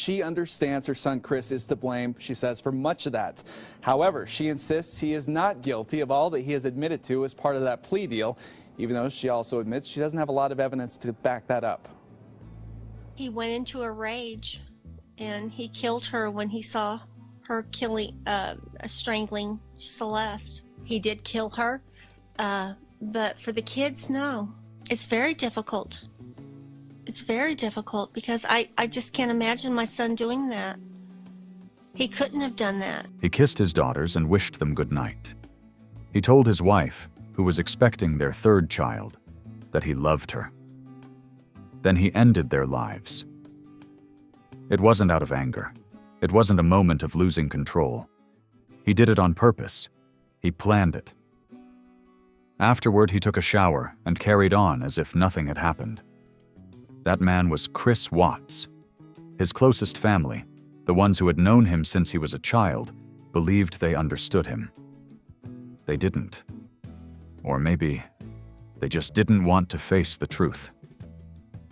She understands her son Chris is to blame, she says, for much of that. However, she insists he is not guilty of all that he has admitted to as part of that plea deal, even though she also admits she doesn't have a lot of evidence to back that up. He went into a rage and he killed her when he saw her strangling Celeste. He did kill her, but for the kids, no. It's very difficult. It's very difficult because I just can't imagine my son doing that. He couldn't have done that. He kissed his daughters and wished them good night. He told his wife, who was expecting their third child, that he loved her. Then he ended their lives. It wasn't out of anger. It wasn't a moment of losing control. He did it on purpose. He planned it. Afterward, he took a shower and carried on as if nothing had happened. That man was Chris Watts. His closest family, the ones who had known him since he was a child, believed they understood him. They didn't. Or maybe they just didn't want to face the truth.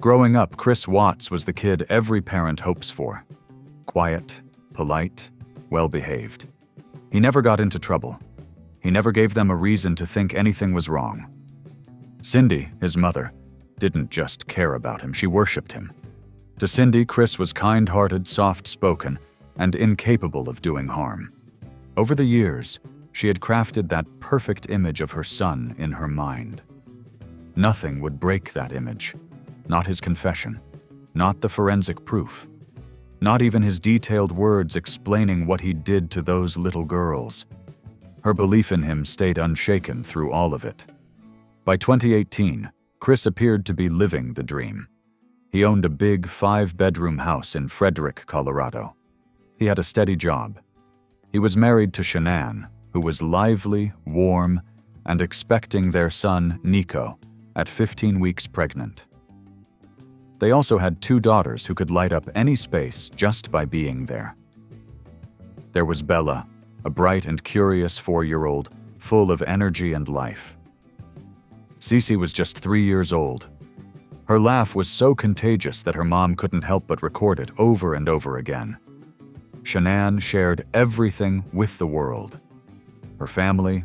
Growing up, Chris Watts was the kid every parent hopes for. Quiet, polite, well-behaved. He never got into trouble. He never gave them a reason to think anything was wrong. Cindy, his mother, didn't just care about him, she worshipped him. To Cindy, Chris was kind-hearted, soft-spoken, and incapable of doing harm. Over the years, she had crafted that perfect image of her son in her mind. Nothing would break that image. Not his confession, not the forensic proof, not even his detailed words explaining what he did to those little girls. Her belief in him stayed unshaken through all of it. By 2018, Chris appeared to be living the dream. He owned a big 5-bedroom house in Frederick, Colorado. He had a steady job. He was married to Shanann, who was lively, warm, and expecting their son, Nico, at 15 weeks pregnant. They also had 2 daughters who could light up any space just by being there. There was Bella, a bright and curious 4-year-old, full of energy and life. CeCe was just 3 years old. Her laugh was so contagious that her mom couldn't help but record it over and over again. Shanann shared everything with the world. Her family,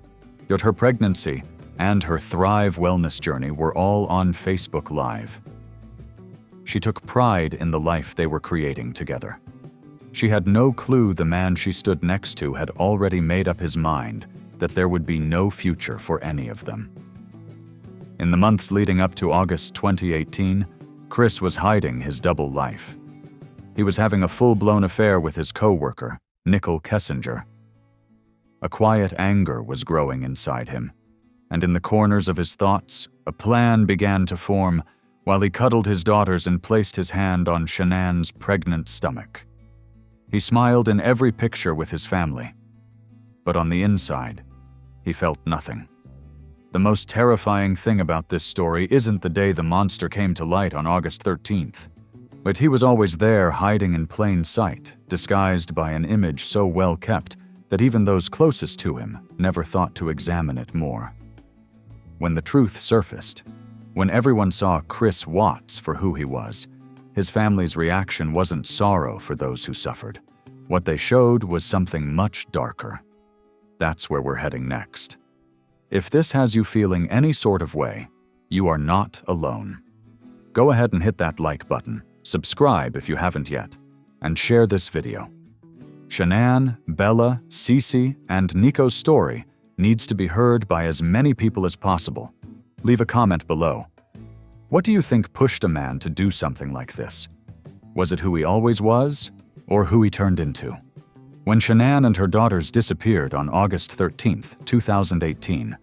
yet her pregnancy, and her Thrive wellness journey were all on Facebook Live. She took pride in the life they were creating together. She had no clue the man she stood next to had already made up his mind that there would be no future for any of them. In the months leading up to August 2018, Chris was hiding his double life. He was having a full-blown affair with his co-worker, Nicole Kessinger. A quiet anger was growing inside him, and in the corners of his thoughts, a plan began to form while he cuddled his daughters and placed his hand on Shanann's pregnant stomach. He smiled in every picture with his family, but on the inside, he felt nothing. The most terrifying thing about this story isn't the day the monster came to light on August 13th, but he was always there hiding in plain sight, disguised by an image so well kept that even those closest to him never thought to examine it more. When the truth surfaced, when everyone saw Chris Watts for who he was, his family's reaction wasn't sorrow for those who suffered. What they showed was something much darker. That's where we're heading next. If this has you feeling any sort of way, you are not alone. Go ahead and hit that like button, subscribe if you haven't yet, and share this video. Shanann, Bella, CeCe, and Nico's story needs to be heard by as many people as possible. Leave a comment below. What do you think pushed a man to do something like this? Was it who he always was, or who he turned into? When Shanann and her daughters disappeared on August 13th, 2018,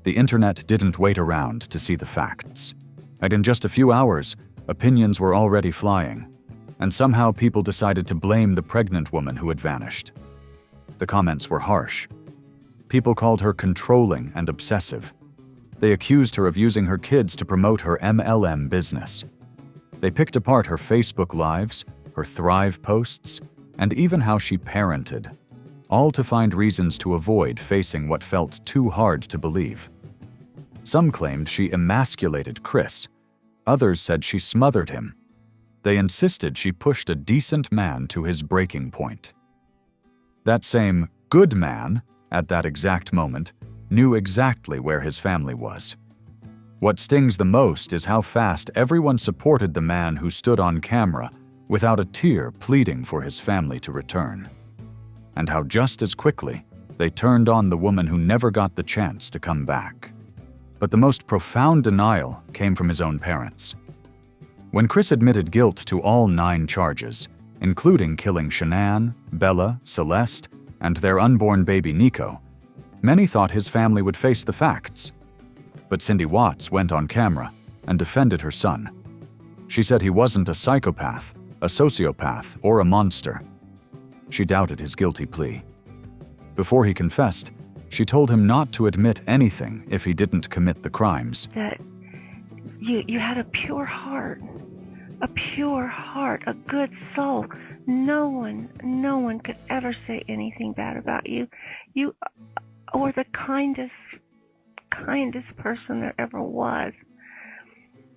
the internet didn't wait around to see the facts. And in just a few hours, opinions were already flying, and somehow people decided to blame the pregnant woman who had vanished. The comments were harsh. People called her controlling and obsessive. They accused her of using her kids to promote her MLM business. They picked apart her Facebook Lives, her Thrive posts, and even how she parented, all to find reasons to avoid facing what felt too hard to believe. Some claimed she emasculated Chris. Others said she smothered him. They insisted she pushed a decent man to his breaking point. That same good man, at that exact moment, knew exactly where his family was. What stings the most is how fast everyone supported the man who stood on camera without a tear pleading for his family to return. And how just as quickly they turned on the woman who never got the chance to come back. But the most profound denial came from his own parents. When Chris admitted guilt to all 9 charges, including killing Shanann, Bella, Celeste, and their unborn baby Nico, many thought his family would face the facts. But Cindy Watts went on camera and defended her son. She said he wasn't a psychopath, a sociopath, or a monster. She doubted his guilty plea. Before he confessed, she told him not to admit anything if he didn't commit the crimes. That you had a pure heart, a good soul. No one could ever say anything bad about you. You were the kindest person there ever was.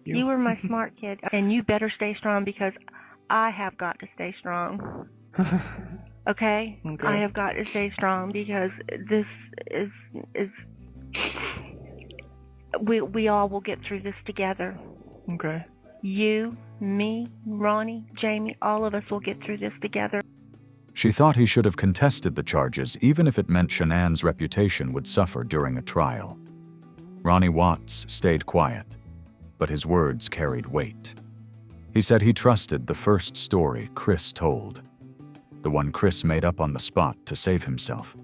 You were my smart kid, and you better stay strong because I have got to stay strong. Okay? I have got to stay strong because this is we all will get through this together. Okay. You, me, Ronnie, Jamie, all of us will get through this together. She thought he should have contested the charges even if it meant Shanann's reputation would suffer during a trial. Ronnie Watts stayed quiet, but his words carried weight. He said he trusted the first story Chris told, the one Chris made up on the spot to save himself,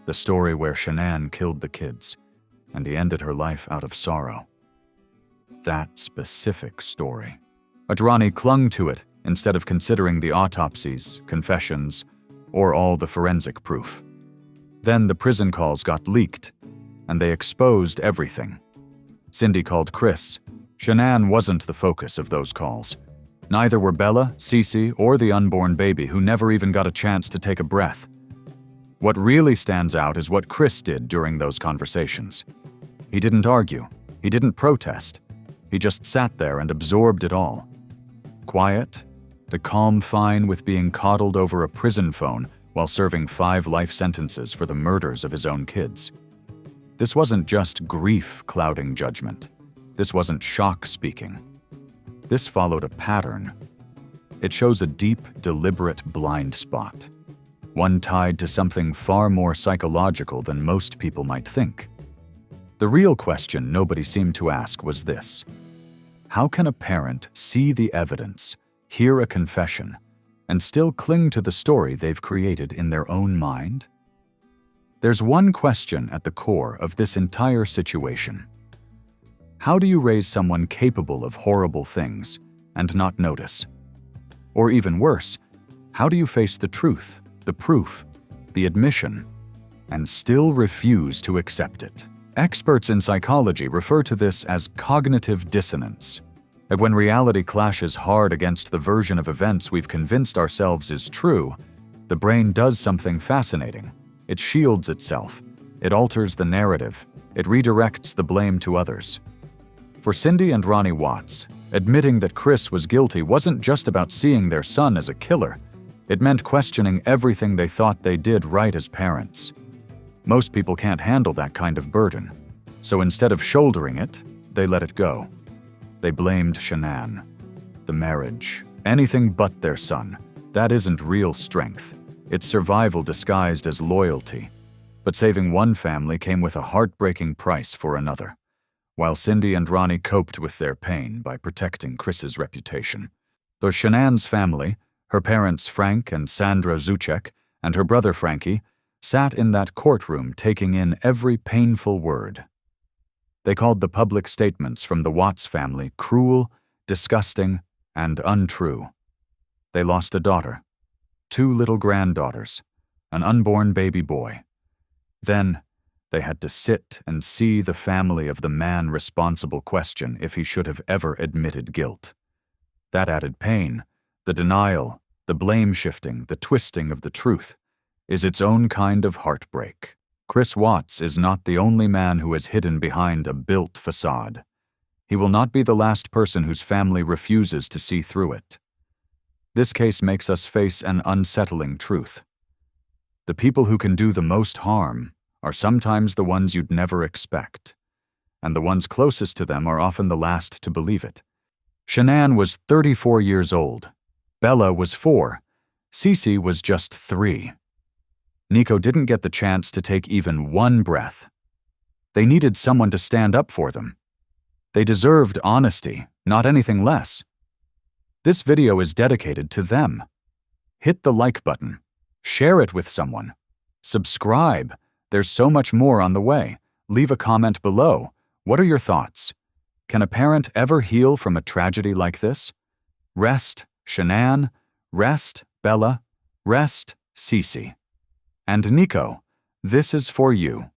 the story where Shanann killed the kids and he ended her life out of sorrow. That specific story. But Ronnie clung to it instead of considering the autopsies, confessions, or all the forensic proof. Then the prison calls got leaked, and they exposed everything. Cindy called Chris. Shanann wasn't the focus of those calls. Neither were Bella, CeCe, or the unborn baby who never even got a chance to take a breath. What really stands out is what Chris did during those conversations. He didn't argue. He didn't protest. He just sat there and absorbed it all. Quiet, to calm fine with being coddled over a prison phone while serving 5 life sentences for the murders of his own kids. This wasn't just grief clouding judgment. This wasn't shock speaking. This followed a pattern. It shows a deep, deliberate blind spot, one tied to something far more psychological than most people might think. The real question nobody seemed to ask was this: how can a parent see the evidence, hear a confession, and still cling to the story they've created in their own mind? There's one question at the core of this entire situation. How do you raise someone capable of horrible things and not notice? Or even worse, how do you face the truth, the proof, the admission, and still refuse to accept it? Experts in psychology refer to this as cognitive dissonance. And when reality clashes hard against the version of events we've convinced ourselves is true, the brain does something fascinating. It shields itself. It alters the narrative. It redirects the blame to others. For Cindy and Ronnie Watts, admitting that Chris was guilty wasn't just about seeing their son as a killer. It meant questioning everything they thought they did right as parents. Most people can't handle that kind of burden, so instead of shouldering it, they let it go. They blamed Shanann, the marriage, anything but their son. That isn't real strength. It's survival disguised as loyalty. But saving one family came with a heartbreaking price for another. While Cindy and Ronnie coped with their pain by protecting Chris's reputation. Though Shanann's family, her parents Frank and Sandra Zuchek, and her brother Frankie, sat in that courtroom taking in every painful word. They called the public statements from the Watts family cruel, disgusting, and untrue. They lost a daughter, 2 little granddaughters, an unborn baby boy. Then, they had to sit and see the family of the man responsible question if he should have ever admitted guilt. That added pain, the denial, the blame shifting, the twisting of the truth, is its own kind of heartbreak. Chris Watts is not the only man who is hidden behind a built facade. he will not be the last person whose family refuses to see through it. This case makes us face an unsettling truth. The people who can do the most harm are sometimes the ones you'd never expect, and the ones closest to them are often the last to believe it. Shanann was 34 years old. Bella was 4. CeCe was just 3. Nico didn't get the chance to take even one breath. They needed someone to stand up for them. They deserved honesty, not anything less. This video is dedicated to them. Hit the like button. Share it with someone. Subscribe. There's so much more on the way. Leave a comment below. What are your thoughts? Can a parent ever heal from a tragedy like this? Rest, Shanann. Rest, Bella. Rest, CeCe. And Nico, this is for you.